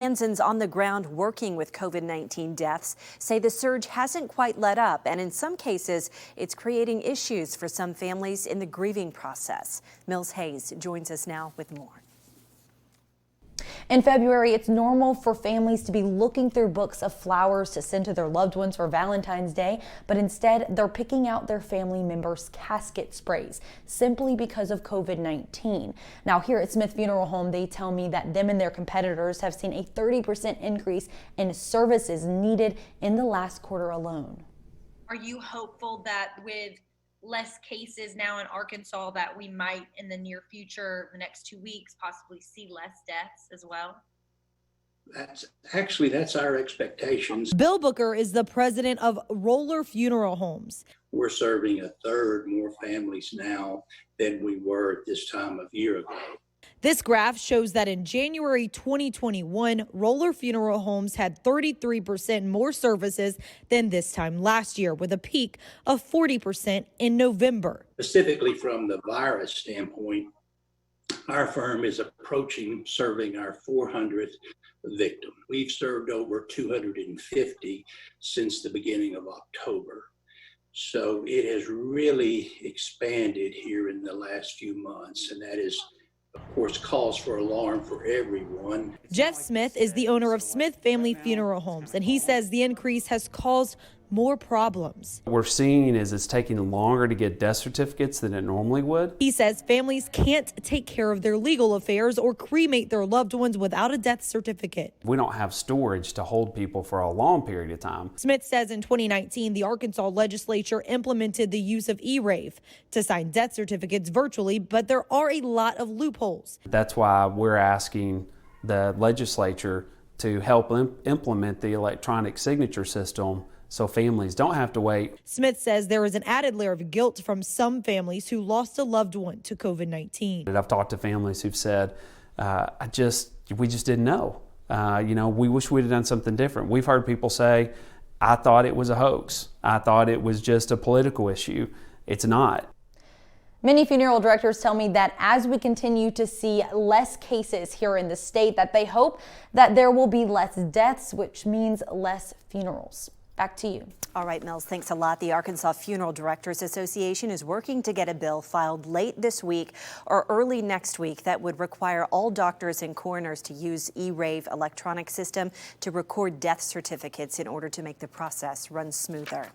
Kansans on the ground working with COVID-19 deaths say the surge hasn't quite let up, and in some cases, it's creating issues for some families in the grieving process. Mills Hayes joins us now with more. In February, it's normal for families to be looking through books of flowers to send to their loved ones for Valentine's Day, but instead they're picking out their family members' casket sprays simply because of COVID-19. Now here at Smith Funeral Home, they tell me that them and their competitors have seen a 30% increase in services needed in the last quarter alone. Are you hopeful that with less cases now in Arkansas that we might in the near future, the next 2 weeks, possibly see less deaths as well? That's our expectations. Bill Booker is the president of Roller Funeral Homes. We're serving a third more families now than we were at this time of year ago. This graph shows that in January 2021, Roller Funeral Homes had 33% more services than this time last year, with a peak of 40% in November. Specifically from the virus standpoint, our firm is approaching serving our 400th victim. We've served over 250 since the beginning of October. So it has really expanded here in the last few months, and that is, of course, cause for alarm for everyone. Jeff Smith is the owner of Smith Family Funeral Homes, and he says the increase has caused more problems. What we're seeing is it's taking longer to get death certificates than it normally would. He says families can't take care of their legal affairs or cremate their loved ones without a death certificate. We don't have storage to hold people for a long period of time. Smith says in 2019, the Arkansas legislature implemented the use of E-Rave to sign death certificates virtually, but there are a lot of loopholes. That's why we're asking the legislature to help implement the electronic signature system so families don't have to wait. Smith says there is an added layer of guilt from some families who lost a loved one to COVID-19. I've talked to families who've said, we just didn't know. We wish we'd have done something different. We've heard people say, I thought it was a hoax. I thought it was just a political issue. It's not. Many funeral directors tell me that as we continue to see less cases here in the state, that they hope that there will be less deaths, which means less funerals. Back to you. All right, Mills, thanks a lot. The Arkansas Funeral Directors Association is working to get a bill filed late this week or early next week that would require all doctors and coroners to use E-Rave electronic system to record death certificates in order to make the process run smoother.